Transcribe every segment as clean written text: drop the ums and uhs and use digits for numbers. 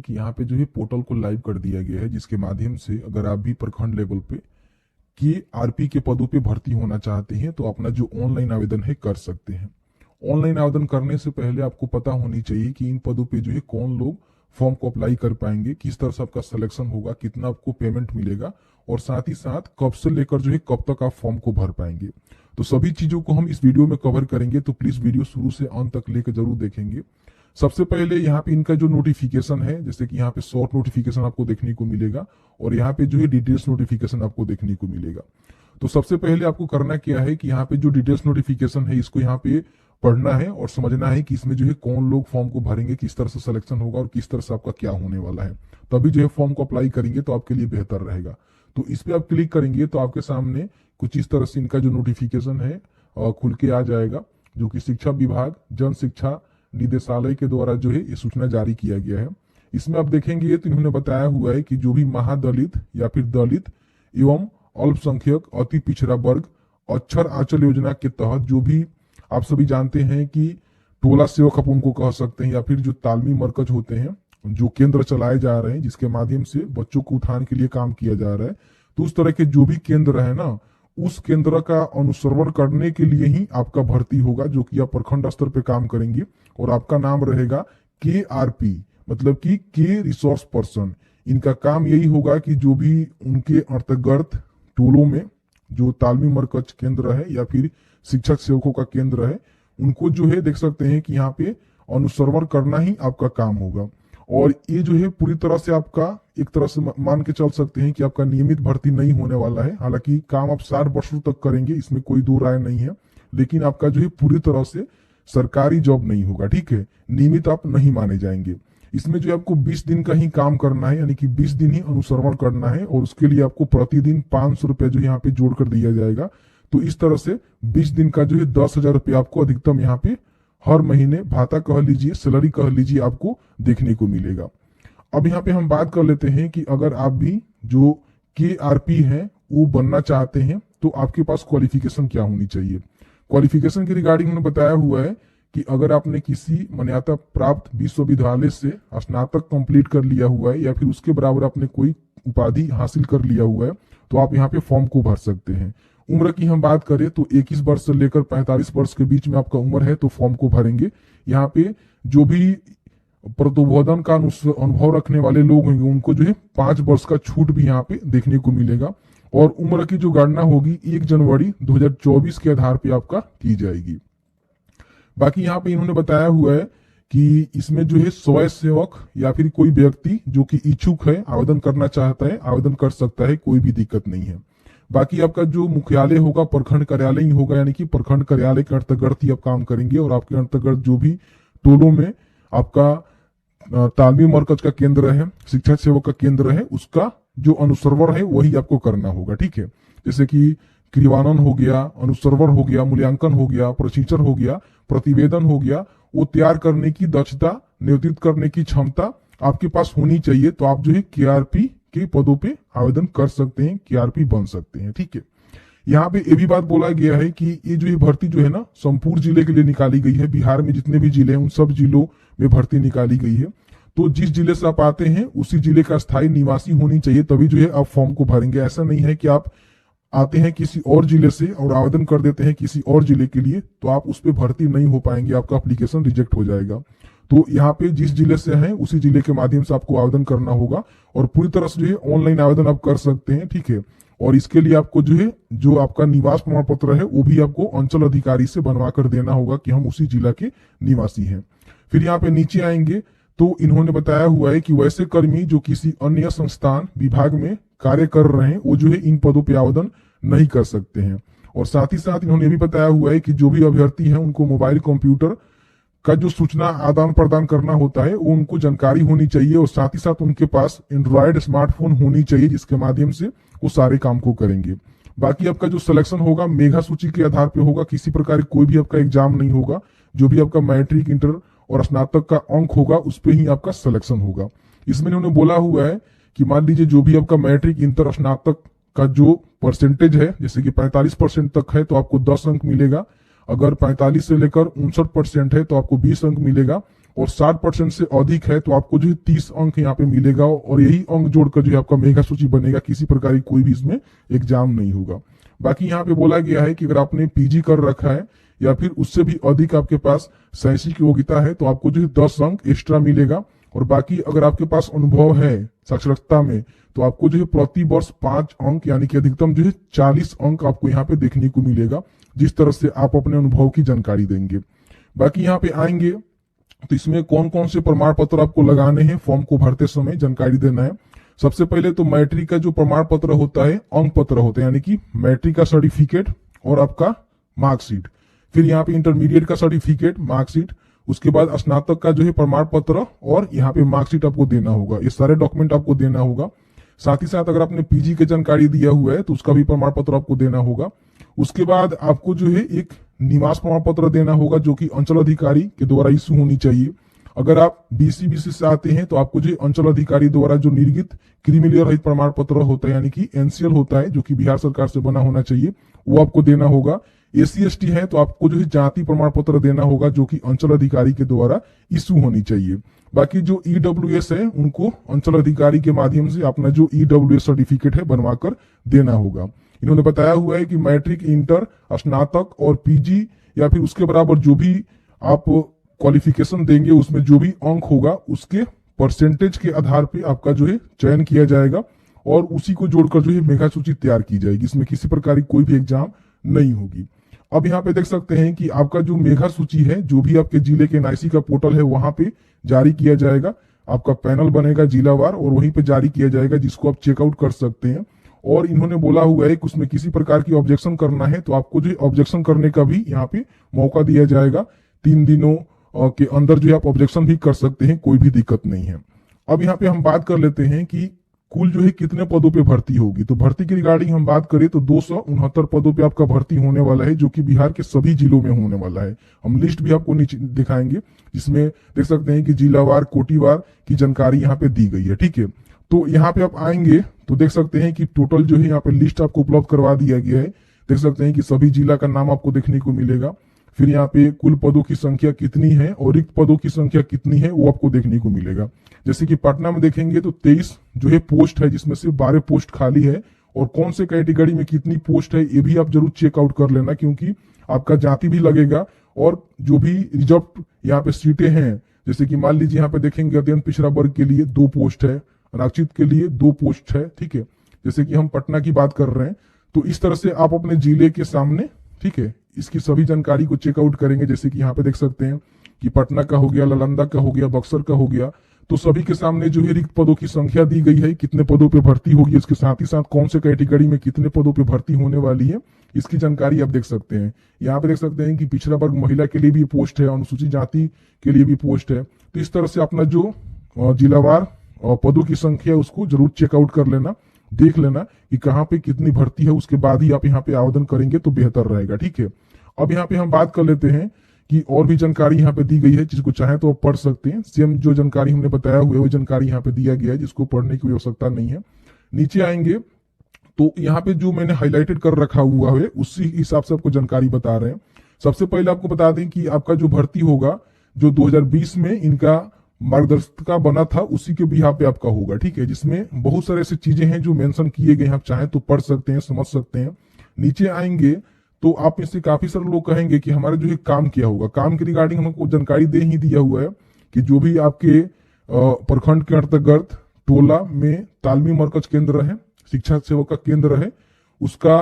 कि यहाँ पे जो है पोर्टल को लाइव कर दिया गया है, जिसके माध्यम से अगर आप भी प्रखंड लेवल पे के आरपी के पदों पे भर्ती होना चाहते हैं तो अपना जो ऑनलाइन आवेदन है कर सकते हैं। ऑनलाइन आवेदन करने से पहले आपको पता होनी चाहिए कि इन पदों पे जो है कौन लोग फॉर्म को अप्लाई कर पाएंगे, किस तरह से आपका सिलेक्शन होगा, कितना आपको पेमेंट मिलेगा और साथ ही साथ कब से लेकर जो है कब तक आप फॉर्म को भर पाएंगे। तो सभी चीजों को हम इस वीडियो में कवर करेंगे, तो प्लीज वीडियो शुरू से अंत तक लेकर जरूर देखेंगे। सबसे पहले यहाँ पे इनका जो नोटिफिकेशन है, जैसे कि यहाँ पे शॉर्ट नोटिफिकेशन आपको देखने को मिलेगा और यहाँ पे जो है डिटेल्स नोटिफिकेशन आपको देखने को मिलेगा। तो सबसे पहले आपको करना क्या है कि यहाँ पे जो डिटेल्स नोटिफिकेशन है इसको यहाँ पे पढ़ना है और समझना है कि इसमें जो है कौन लोग फॉर्म को भरेंगे, किस तरह से सिलेक्शन होगा और किस तरह से आपका क्या होने वाला है। तभी जो है फॉर्म को अप्लाई करेंगे तो आपके लिए बेहतर रहेगा। तो इस पे आप क्लिक करेंगे तो आपके सामने कुछ इस तरह से इनका जो नोटिफिकेशन है खुल के आ जाएगा, जो कि शिक्षा विभाग जन शिक्षा निदेशालय के द्वारा जो है ये सूचना जारी किया गया है। इसमें आप देखेंगे तो इन्होंने बताया हुआ है कि जो भी महादलित या फिर दलित एवं अल्पसंख्यक अति पिछड़ा वर्ग अक्षर आंचल योजना के तहत जो भी आप सभी जानते हैं कि टोला सेवक आप उनको कह सकते हैं, या फिर जो तालमी मरकज होते हैं जो केंद्र चलाए जा रहे हैं जिसके माध्यम से बच्चों को उत्थान के लिए काम किया जा रहा है, तो उस तरह के जो भी केंद्र है ना, उस केंद्र का अनुसरण करने के लिए ही आपका भर्ती होगा, जो कि आप प्रखंड स्तर पे काम करेंगे और आपका नाम रहेगा KRP, मतलब कि के रिसोर्स पर्सन। इनका काम यही होगा कि जो भी उनके अंतर्गत टोलों में जो तालमी मरकज केंद्र है या फिर शिक्षक सेवकों का केंद्र है, उनको जो है देख सकते हैं कि यहाँ पे अनुसरण करना ही आपका काम होगा। और ये जो है पूरी तरह से आपका एक तरह से मान के चल सकते हैं कि आपका नियमित भर्ती नहीं होने वाला है। हालांकि काम आप 60 वर्षों तक करेंगे, इसमें कोई दो राय नहीं है, लेकिन आपका जो है पूरी तरह से सरकारी जॉब नहीं होगा, ठीक है, नियमित आप नहीं माने जाएंगे। इसमें जो आपको 20 दिन का ही काम करना है, यानी कि 20 दिन ही अनुसरण करना है और उसके लिए आपको प्रतिदिन 500 रुपया जो यहाँ पे जोड़ कर दिया जाएगा। तो इस तरह से 20 दिन का जो है 10,000 रुपया आपको अधिकतम यहाँ पे हर महीने भाता कह लीजिए, सैलरी कह लीजिए, आपको देखने को मिलेगा। अब यहाँ पे हम बात कर लेते हैं कि अगर आप भी जो KRP है वो बनना चाहते हैं तो आपके पास क्वालिफिकेशन क्या होनी चाहिए। क्वालिफिकेशन के रिगार्डिंग उन्होंने बताया हुआ है कि अगर आपने किसी मान्यता प्राप्त विश्वविद्यालय से स्नातक कंप्लीट कर लिया हुआ है या फिर उसके बराबर आपने कोई उपाधि हासिल कर लिया हुआ है तो आप यहाँ पे फॉर्म को भर सकते हैं। उम्र की हम बात करें तो 21 वर्ष से लेकर 45 वर्ष के बीच में आपका उम्र है तो फॉर्म को भरेंगे। यहाँ पे जो भी प्रबोधन का अनुभव रखने वाले लोग होंगे उनको जो है 5 वर्ष का छूट भी यहाँ पे देखने को मिलेगा और उम्र की जो गणना होगी 1 जनवरी 2024 के आधार पे आपका की जाएगी। बाकी यहाँ पे इन्होंने बताया हुआ है कि इसमें जो है स्वयं सेवक या फिर कोई व्यक्ति जो कि इच्छुक है आवेदन करना चाहता है आवेदन कर सकता है, कोई भी दिक्कत नहीं है। बाकी आपका जो मुख्यालय होगा प्रखंड कार्यालय ही होगा, यानी कि प्रखंड कार्यालय के अंतर्गत ही आप काम करेंगे और आपके अंतर्गत जो भी टोलों में आपका तालमी मरकज का केंद्र है, शिक्षा सेवक का केंद्र है, उसका जो अनुसरण है वही आपको करना होगा, ठीक है। जैसे कि क्रियान्वयन हो गया, अनुसरण हो गया, मूल्यांकन हो गया, प्रोसीजर हो गया, प्रतिवेदन हो गया, वो तैयार करने की दक्षता, नेतृत्व करने की क्षमता आपके पास होनी चाहिए। तो आप जो है KRP के पदों पे आवेदन कर सकते हैं, KRP बन सकते हैं, ठीक है। यहाँ पे ये भी बात बोला गया है कि ये जो भर्ती जो है ना संपूर्ण जिले के लिए निकाली गई है। बिहार में जितने भी जिले हैं उन सब जिलों में भर्ती निकाली गई है। तो जिस जिले से आप आते हैं उसी जिले का स्थायी निवासी होनी चाहिए, तभी जो है आप फॉर्म को भरेंगे। ऐसा नहीं है कि आप आते हैं किसी और जिले से और आवेदन कर देते हैं किसी और जिले के लिए तो आप उस पर भर्ती नहीं हो पाएंगे, आपका एप्लीकेशन रिजेक्ट हो जाएगा। तो यहाँ पे जिस जिले से हैं उसी जिले के माध्यम से आपको आवेदन करना होगा और पूरी तरह से जो है ऑनलाइन आवेदन आप कर सकते हैं, ठीक है। और इसके लिए आपको जो है जो आपका निवास प्रमाण पत्र है वो भी आपको अंचल अधिकारी से बनवा कर देना होगा कि हम उसी जिला के निवासी हैं। फिर यहाँ पे नीचे आएंगे तो इन्होंने बताया हुआ है कि वैसे कर्मी जो किसी अन्य संस्थान विभाग में कार्य कर रहे हैं वो जो है इन पदों पर आवेदन नहीं कर सकते हैं। और साथ ही साथ इन्होंने भी बताया हुआ है कि जो भी अभ्यर्थी हैं उनको मोबाइल कंप्यूटर का जो सूचना आदान प्रदान करना होता है वो उनको जानकारी होनी चाहिए और साथ ही साथ उनके पास एंड्रॉयड स्मार्टफोन होनी चाहिए जिसके माध्यम से वो सारे काम को करेंगे। बाकी आपका जो सिलेक्शन होगा मेगा सूची के आधार पे होगा, किसी प्रकार कोई भी आपका एग्जाम नहीं होगा। जो भी आपका मैट्रिक, इंटर और स्नातक का अंक होगा उस पर ही आपका सिलेक्शन होगा। इसमें उन्होंने बोला हुआ है कि मान लीजिए जो भी आपका मैट्रिक, इंटर, स्नातक का जो परसेंटेज है जैसे कि 45% तक है तो आपको 10 अंक मिलेगा। अगर 45 से लेकर 59% है तो आपको 20 अंक मिलेगा और 60% से अधिक है तो आपको जो है 30 अंक यहाँ पे मिलेगा, और यही अंक जोड़कर जो है आपका मेगा सूची बनेगा। किसी प्रकार की कोई भी इसमें एग्जाम नहीं होगा। बाकी यहाँ पे बोला गया है कि अगर आपने पीजी कर रखा है या फिर उससे भी अधिक आपके पास शैक्षिक योग्यता है तो आपको जो है 10 अंक एक्स्ट्रा मिलेगा। और बाकी अगर आपके पास अनुभव है साक्षरता में तो आपको जो है प्रति वर्ष 5 अंक यानी कि अधिकतम जो है 40 अंक आपको यहाँ पे देखने को मिलेगा, जिस तरह से आप अपने अनुभव की जानकारी देंगे। बाकी यहाँ पे आएंगे तो इसमें कौन कौन से प्रमाण पत्र आपको लगाने हैं फॉर्म को भरते समय जानकारी देना है। सबसे पहले तो मैट्रिक का जो प्रमाण पत्र होता है, अंक पत्र होता है, यानी कि मैट्रिक का सर्टिफिकेट और आपका मार्कशीट। फिर यहाँ पे इंटरमीडिएट का सर्टिफिकेट, मार्कशीट, उसके बाद स्नातक का जो है प्रमाण पत्र और यहाँ पे मार्कशीट आपको देना होगा। ये सारे डॉक्यूमेंट आपको देना होगा। साथ ही साथ अगर आपने पीजी की जानकारी दिया हुआ है तो उसका भी प्रमाण पत्र आपको देना होगा। उसके बाद आपको जो है एक निवास प्रमाण पत्र देना होगा जो कि अंचल अधिकारी के द्वारा इशू होनी चाहिए। अगर आप बीसी से आते हैं तो आपको जो अंचल अधिकारी द्वारा जो निर्गत क्रिमिनल रहित प्रमाण पत्र होता है यानी कि एनसीएल होता है जो कि बिहार सरकार से बना होना चाहिए, वो आपको देना होगा। SC/ST है तो आपको जो है जाति प्रमाण पत्र देना होगा जो कि अंचल अधिकारी के द्वारा इशू होनी चाहिए। बाकी जो EWS है उनको अंचल अधिकारी के माध्यम से अपना जो EWS सर्टिफिकेट है बनवाकर देना होगा। इन्होंने बताया हुआ है कि मैट्रिक, इंटर, स्नातक और पीजी या फिर उसके बराबर जो भी आप क्वालिफिकेशन देंगे उसमें जो भी अंक होगा उसके परसेंटेज के आधार पे आपका जो है चयन किया जाएगा और उसी को जोड़कर जो है मेगा सूची तैयार की जाएगी। इसमें किसी प्रकार की कोई भी एग्जाम नहीं होगी। अब यहाँ पे देख सकते हैं कि आपका जो मेगा सूची है जो भी आपके जिले के NIC का पोर्टल है वहां पे जारी किया जाएगा। आपका पैनल बनेगा जिलावार और वहीं पे जारी किया जाएगा जिसको आप चेकआउट कर सकते हैं। और इन्होंने बोला हुआ है कि उसमें किसी प्रकार की ऑब्जेक्शन करना है तो आपको जो ऑब्जेक्शन करने का भी यहाँ पे मौका दिया जाएगा। 3 दिनों के अंदर जो है आप ऑब्जेक्शन भी कर सकते हैं, कोई भी दिक्कत नहीं है। अब यहाँ पे हम बात कर लेते हैं कि कुल जो है कितने पदों पे भर्ती होगी। तो भर्ती की रिगार्डिंग हम बात करें तो 269 पदों पे आपका भर्ती होने वाला है जो कि बिहार के सभी जिलों में होने वाला है। हम लिस्ट भी आपको नीचे दिखाएंगे जिसमें देख सकते हैं कि जिलावार, कोटिवार की जानकारी यहाँ पे दी गई है। ठीक है, तो यहाँ पे आप आएंगे तो देख सकते हैं कि टोटल जो है यहाँ पे लिस्ट आपको उपलब्ध करवा दिया गया है। देख सकते हैं कि सभी जिला का नाम आपको देखने को मिलेगा। फिर यहाँ पे कुल पदों की संख्या कितनी है और रिक्त पदों की संख्या कितनी है वो आपको देखने को मिलेगा। जैसे कि पटना में देखेंगे तो 23 जो है पोस्ट है जिसमें से 12 पोस्ट खाली है और कौन से कैटेगरी में कितनी पोस्ट है ये भी आप जरूर चेकआउट कर लेना क्योंकि आपका जाति भी लगेगा और जो भी रिजर्व यहाँ पे सीटें हैं जैसे कि मान लीजिए यहाँ पे देखेंगे अत्यंत पिछड़ा वर्ग के लिए 2 पोस्ट है, आरक्षित के लिए 2 पोस्ट है। ठीक है, जैसे कि हम पटना की बात कर रहे हैं तो इस तरह से आप अपने जिले के सामने, ठीक है, इसकी सभी जानकारी को चेकआउट करेंगे। जैसे कि यहाँ पे देख सकते हैं कि पटना का हो गया, नालंदा का हो गया, बक्सर का हो गया, तो सभी के सामने जो है रिक्त पदों की संख्या दी गई है, कितने पदों पे भर्ती होगी, इसके साथ ही साथ कौन से कैटेगरी में कितने पदों पे भर्ती होने वाली है इसकी जानकारी आप देख सकते हैं। यहाँ पे देख सकते हैं कि पिछड़ा वर्ग महिला के लिए भी पोस्ट है, अनुसूचित जाति के लिए भी पोस्ट है। तो इस तरह से अपना जो जिलावार पदों की संख्या उसको जरूर चेकआउट कर लेना, देख लेना कि कहाँ पे कितनी भर्ती है, उसके बाद ही आप यहाँ पे आवेदन करेंगे तो बेहतर रहेगा। ठीक है, अब यहाँ पे हम बात कर लेते हैं कि और भी जानकारी यहाँ पे दी गई है जिसको चाहे तो आप पढ़ सकते हैं। सेम जो जानकारी हमने बताया हुआ है वो जानकारी यहाँ पे दिया गया है जिसको पढ़ने की आवश्यकता नहीं है। नीचे आएंगे तो यहाँ पे जो मैंने हाईलाइटेड कर रखा हुआ है उसी हिसाब से आपको जानकारी बता रहे हैं। सबसे पहले आपको बता दें कि आपका जो भर्ती होगा जो 2020 में इनका मार्गदर्शिका बना था उसी के बिहाफ पे आपका होगा। ठीक है, जिसमें बहुत सारे ऐसी चीजें हैं जो मेंशन किए गए हैं, आप चाहें तो पढ़ सकते हैं, समझ सकते हैं। नीचे आएंगे तो आप इससे काफी सारे लोग कहेंगे कि हमारा जो है काम क्या होगा। काम के रिगार्डिंग हमको जानकारी दे ही दिया हुआ है कि जो भी आपके प्रखंड के अंतर्गत टोला में तालमी मरकज केंद्र है, शिक्षा सेवा का केंद्र है, उसका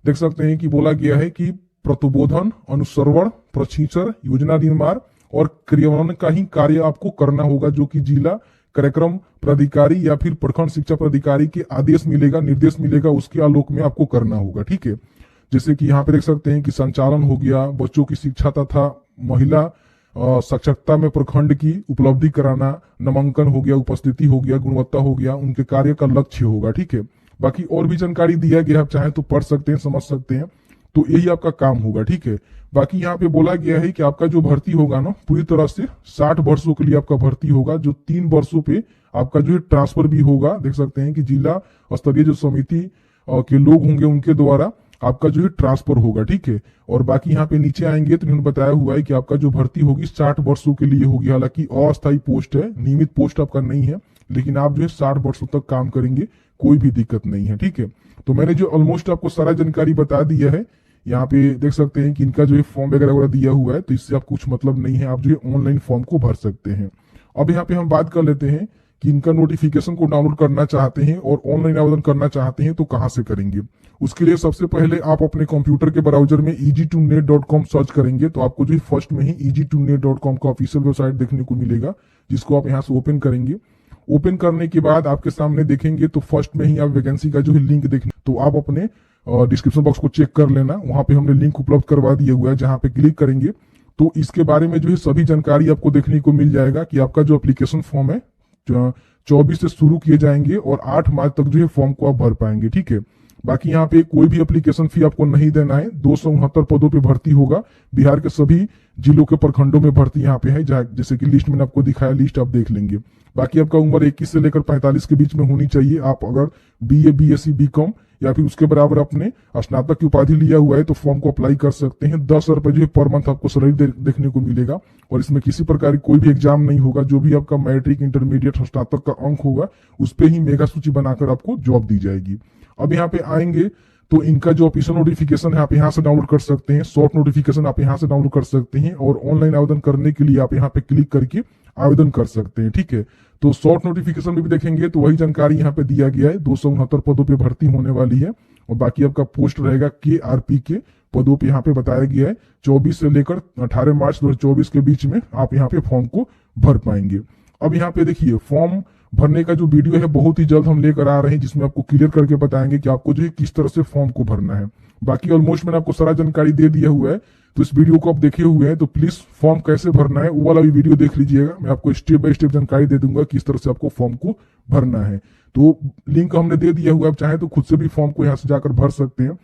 देख सकते हैं कि बोला गया है कि प्रतुबोधन, अनुसरवण, प्रशिक्षण, योजना निर्माण और क्रियान्वयन का ही कार्य आपको करना होगा जो कि जिला कार्यक्रम प्राधिकारी या फिर प्रखंड शिक्षा प्राधिकारी के आदेश मिलेगा, निर्देश मिलेगा, उसके आलोक में आपको करना होगा। ठीक है, जैसे कि यहाँ पे देख सकते हैं कि संचालन हो गया, बच्चों की शिक्षा तथा महिला साक्षरता में प्रखंड की उपलब्धि कराना, नामांकन हो गया, उपस्थिति हो गया, गुणवत्ता हो गया, उनके कार्य का लक्ष्य होगा। ठीक है, बाकी और भी जानकारी दिया गया, आप चाहें तो पढ़ सकते हैं, समझ सकते हैं, तो यही आपका काम होगा। ठीक है, बाकी यहाँ पे बोला गया है कि आपका जो भर्ती होगा ना पूरी तरह से 60 वर्षों के लिए आपका भर्ती होगा, जो 3 वर्षों पे आपका जो है ट्रांसफर भी होगा। देख सकते हैं कि जिला स्तरीय जो समिति के लोग होंगे उनके द्वारा आपका जो है ट्रांसफर होगा, ठीक है। और बाकी यहाँ पे नीचे आएंगे तो इन्होंने बताया हुआ है कि आपका जो भर्ती होगी 60 वर्षों के लिए होगी। हालांकि अस्थायी पोस्ट है, नियमित पोस्ट आपका नहीं है, लेकिन आप जो है 60 वर्षों तक काम करेंगे, कोई भी दिक्कत नहीं है, ठीक है। तो मैंने जो ऑलमोस्ट आपको सारा जानकारी बता दिया है। यहाँ पे देख सकते हैं कि इनका जो है फॉर्म वगैरह दिया हुआ है, तो इससे आप कुछ मतलब नहीं है, आप जो है ऑनलाइन फॉर्म को भर सकते हैं। अब यहाँ पे हम बात कर लेते हैं कि इनका नोटिफिकेशन को डाउनलोड करना चाहते हैं और ऑनलाइन आवेदन करना चाहते हैं तो कहाँ से करेंगे। उसके लिए सबसे पहले आप अपने कंप्यूटर के ब्राउजर में easy2net.com सर्च करेंगे तो आपको जो फर्स्ट में ही easy2net.com का ऑफिशियल वेबसाइट देखने को मिलेगा, जिसको आप यहाँ से ओपन करेंगे। ओपन करने के बाद आपके सामने देखेंगे तो फर्स्ट में ही आप वैकेंसी का जो है लिंक देखेंगे, तो आप अपने डिस्क्रिप्शन बॉक्स को चेक कर लेना, वहां पे हमने लिंक उपलब्ध करवा दिया हुआ है। जहां पे क्लिक करेंगे तो इसके बारे में जो है सभी जानकारी आपको देखने को मिल जाएगा कि आपका जो एप्लीकेशन फॉर्म है 24 से शुरू किए जाएंगे और 8 मार्च तक जो है फॉर्म को आप भर पाएंगे, ठीक है। बाकी यहाँ पे कोई भी एप्लीकेशन फी आपको नहीं देना है। 269 पदों पे भर्ती होगा। बिहार के सभी जिलों के प्रखंडों में भर्ती यहाँ पे है, जैसे कि लिस्ट मैंने आपको दिखाया, लिस्ट आप देख लेंगे। बाकी आपका उम्र 21 से लेकर 45 के बीच में होनी चाहिए। आप अगर BA BSc BCom या फिर उसके बराबर अपने स्नातक की उपाधि लिया हुआ है तो फॉर्म को अप्लाई कर सकते हैं। 10 रुपए जो है पर मंथ आपको सैलरी देखने को मिलेगा और इसमें किसी प्रकार की कोई भी एग्जाम नहीं होगा। जो भी आपका मैट्रिक, इंटरमीडिएट, स्नातक का अंक होगा उस पर ही मेगा सूची बनाकर आपको जॉब दी जाएगी। अब यहाँ पे आएंगे तो इनका जो ऑफिशियल नोटिफिकेशन है आप यहाँ से डाउनलोड कर सकते हैं। शॉर्ट नोटिफिकेशन आप यहाँ से डाउनलोड कर सकते हैं और ऑनलाइन आवेदन करने के लिए आप यहाँ पे क्लिक करके आवेदन कर सकते हैं, ठीक है। तो शॉर्ट नोटिफिकेशन में भी देखेंगे तो वही जानकारी यहाँ पे दिया गया है। 269 पदों पे भर्ती होने वाली है और बाकी आपका पोस्ट रहेगा KRP के पदों पे यहाँ पे बताया गया है। 24 से लेकर 18 मार्च 2024 के बीच में आप यहाँ पे फॉर्म को भर पाएंगे। अब यहाँ पे देखिए फॉर्म भरने का जो वीडियो है बहुत ही जल्द हम लेकर आ रहे हैं, जिसमें आपको क्लियर करके बताएंगे कि आपको जो है किस तरह से फॉर्म को भरना है। बाकी ऑलमोस्ट मैंने आपको सारा जानकारी दे दिया हुआ है, तो इस वीडियो को आप देखे हुए हैं तो प्लीज फॉर्म कैसे भरना है वो वाला भी वीडियो देख लीजिएगा। मैं आपको स्टेप बाय स्टेप जानकारी दे दूंगा किस तरह से आपको फॉर्म को भरना है। तो लिंक हमने दे दिया हुआ है, आप चाहे तो खुद से भी फॉर्म को यहाँ से जाकर भर सकते हैं।